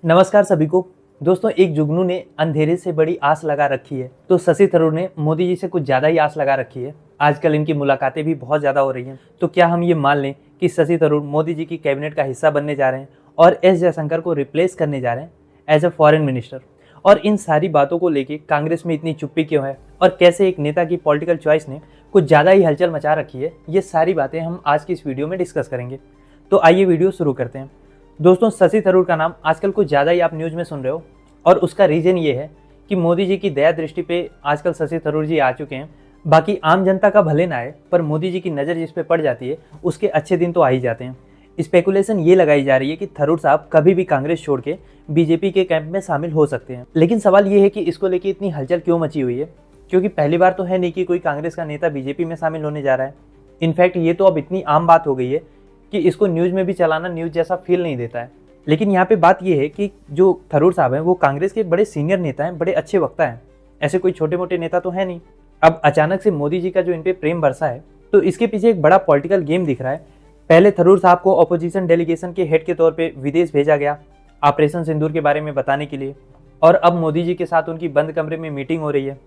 नमस्कार सभी को। दोस्तों, एक जुगनू ने अंधेरे से बड़ी आस लगा रखी है, तो शशि थरूर ने मोदी जी से कुछ ज़्यादा ही आस लगा रखी है। आजकल इनकी मुलाकातें भी बहुत ज़्यादा हो रही हैं, तो क्या हम ये मान लें कि शशि थरूर मोदी जी की कैबिनेट का हिस्सा बनने जा रहे हैं और एस जयशंकर को रिप्लेस करने जा रहे हैं एज ए फॉरेन मिनिस्टर? और इन सारी बातों को लेके कांग्रेस में इतनी चुप्पी क्यों है और कैसे एक नेता की पॉलिटिकल चॉइस ने कुछ ज़्यादा ही हलचल मचा रखी है, ये सारी बातें हम आज की इस वीडियो में डिस्कस करेंगे। तो आइए वीडियो शुरू करते हैं। दोस्तों, शशि थरूर का नाम आजकल कुछ ज़्यादा ही आप न्यूज़ में सुन रहे हो और उसका रीज़न ये है कि मोदी जी की दया दृष्टि पे आजकल शशि थरूर जी आ चुके हैं। बाकी आम जनता का भले ना आए, पर मोदी जी की नज़र जिस पे पड़ जाती है उसके अच्छे दिन तो आ ही जाते हैं। स्पेकुलेशन ये लगाई जा रही है कि थरूर साहब कभी भी कांग्रेस छोड़ के बीजेपी के कैंप में शामिल हो सकते हैं। लेकिन सवाल ये है कि इसको लेके इतनी हलचल क्यों मची हुई है, क्योंकि पहली बार तो है नहीं कि कोई कांग्रेस का नेता बीजेपी में शामिल होने जा रहा है। इनफैक्ट ये तो अब इतनी आम बात हो गई है कि इसको न्यूज़ में भी चलाना न्यूज़ जैसा फील नहीं देता है। लेकिन यहाँ पे बात ये है कि जो थरूर साहब हैं वो कांग्रेस के बड़े सीनियर नेता हैं, बड़े अच्छे वक्ता हैं, ऐसे कोई छोटे मोटे नेता तो है नहीं। अब अचानक से मोदी जी का जो इन पे प्रेम बरसा है, तो इसके पीछे एक बड़ा पॉलिटिकल गेम दिख रहा है। पहले थरूर साहब को ऑपोजिशन डेलीगेशन के हेड के तौर पे विदेश भेजा गया ऑपरेशन सिंदूर के बारे में बताने के लिए, और अब मोदी जी के साथ उनकी बंद कमरे में मीटिंग हो रही है।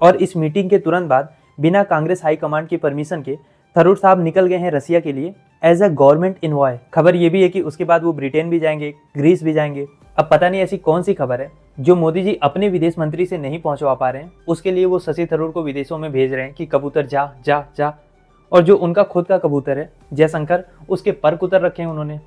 और इस मीटिंग के तुरंत बाद बिना कांग्रेस हाईकमांड की परमिशन के थरूर साहब निकल गए हैं रसिया के लिए एज अ गवर्नमेंट इन्वॉय। खबर ये भी है कि उसके बाद वो ब्रिटेन भी जाएंगे, ग्रीस भी जाएंगे। अब पता नहीं ऐसी कौन सी खबर है जो मोदी जी अपने विदेश मंत्री से नहीं पहुंचवा पा रहे हैं, उसके लिए वो शशि थरूर को विदेशों में भेज रहे हैं कि कबूतर जा जा जा। और जो उनका खुद का कबूतर है जयशंकर, उसके पर कुतर रखे हैं उन्होंने।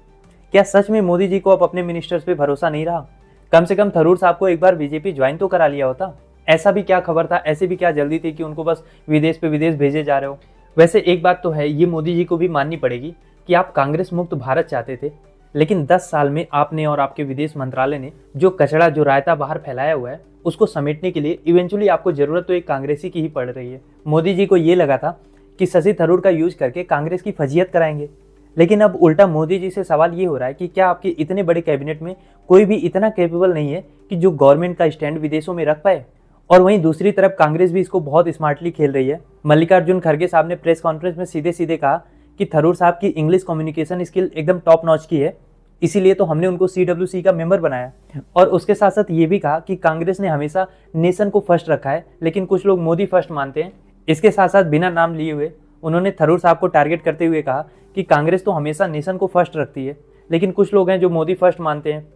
क्या सच में मोदी जी को अब अपने मिनिस्टर्स पे भरोसा नहीं रहा? कम से कम थरूर साहब को एक बार बीजेपी ज्वाइन तो करा लिया होता। ऐसा भी क्या खबर था, ऐसे भी क्या जल्दी थी कि उनको बस विदेश पे विदेश भेजे जा रहे हो? वैसे एक बात तो है, ये मोदी जी को भी माननी पड़ेगी कि आप कांग्रेस मुक्त भारत चाहते थे, लेकिन 10 साल में आपने और आपके विदेश मंत्रालय ने जो कचरा, जो रायता बाहर फैलाया हुआ है, उसको समेटने के लिए इवेंचुअली आपको जरूरत तो एक कांग्रेसी की ही पड़ रही है। मोदी जी को ये लगा था कि शशि थरूर का यूज करके कांग्रेस की फजीयत कराएंगे, लेकिन अब उल्टा मोदी जी से सवाल ये हो रहा है कि क्या आपके इतने बड़े कैबिनेट में कोई भी इतना कैपेबल नहीं है कि जो गवर्नमेंट का स्टैंड विदेशों में रख पाए? और वहीं दूसरी तरफ कांग्रेस भी इसको बहुत स्मार्टली खेल रही है। मल्लिकार्जुन खड़गे साहब ने प्रेस कॉन्फ्रेंस में सीधे सीधे कहा कि थरूर साहब की इंग्लिश कम्युनिकेशन स्किल एकदम टॉप नॉच की है, इसीलिए तो हमने उनको CWC का मेंबर बनाया। और उसके साथ साथ ये भी कहा कि कांग्रेस ने हमेशा नेशन को फर्स्ट रखा है, लेकिन कुछ लोग मोदी फर्स्ट मानते हैं। इसके साथ साथ बिना नाम लिए हुए उन्होंने थरूर साहब को टारगेट करते हुए कहा कि कांग्रेस तो हमेशा नेशन को फर्स्ट रखती है, लेकिन कुछ लोग हैं जो मोदी फर्स्ट मानते हैं।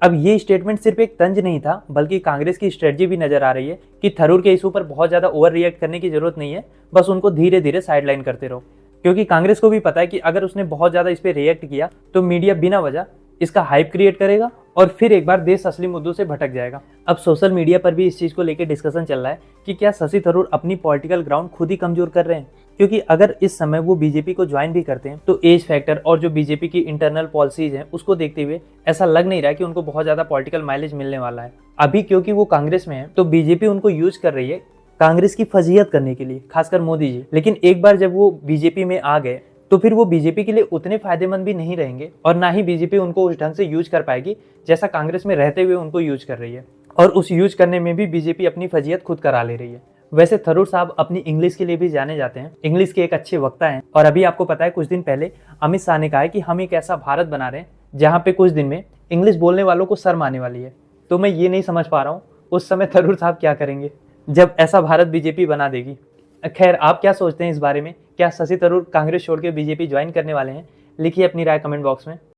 अब ये स्टेटमेंट सिर्फ एक तंज नहीं था, बल्कि कांग्रेस की स्ट्रेटजी भी नजर आ रही है कि थरूर के इशू पर बहुत ज्यादा ओवर रिएक्ट करने की जरूरत नहीं है, बस उनको धीरे धीरे साइडलाइन करते रहो। क्योंकि कांग्रेस को भी पता है कि अगर उसने बहुत ज्यादा इस पर रिएक्ट किया तो मीडिया बिना वजह इसका हाइप क्रिएट करेगा और फिर एक बार देश असली मुद्दों से भटक जाएगा। अब सोशल मीडिया पर भी इस चीज को लेकर डिस्कशन चल रहा है कि क्या शशि थरूर अपनी पॉलिटिकल ग्राउंड खुद ही कमजोर कर रहे हैं, क्योंकि अगर इस समय वो बीजेपी को ज्वाइन भी करते हैं तो एज फैक्टर और जो बीजेपी की इंटरनल पॉलिसीज हैं उसको देखते हुए ऐसा लग नहीं रहा कि उनको बहुत ज्यादा पॉलिटिकल माइलेज मिलने वाला है। अभी क्योंकि वो कांग्रेस में है तो बीजेपी उनको यूज कर रही है कांग्रेस की फजीयत करने के लिए, खासकर मोदी जी। लेकिन एक बार जब वो बीजेपी में आ गए तो फिर वो बीजेपी के लिए उतने फायदेमंद भी नहीं रहेंगे, और ना ही बीजेपी उनको उस ढंग से यूज कर पाएगी जैसा कांग्रेस में रहते हुए उनको यूज कर रही है। और उस यूज करने में भी बीजेपी अपनी फजीयत खुद करा ले रही है। वैसे थरूर साहब अपनी इंग्लिश के लिए भी जाने जाते हैं, इंग्लिश के एक अच्छे वक्ता हैं। और अभी आपको पता है कुछ दिन पहले अमित शाह ने कहा है कि हम एक ऐसा भारत बना रहे हैं जहाँ पे कुछ दिन में इंग्लिश बोलने वालों को शर्म आने वाली है। तो मैं ये नहीं समझ पा रहा हूँ उस समय थरूर साहब क्या करेंगे जब ऐसा भारत बीजेपी बना देगी। खैर, आप क्या सोचते हैं इस बारे में? क्या शशि थरूर कांग्रेस छोड़ के बीजेपी ज्वाइन करने वाले हैं? लिखिए अपनी राय कमेंट बॉक्स में।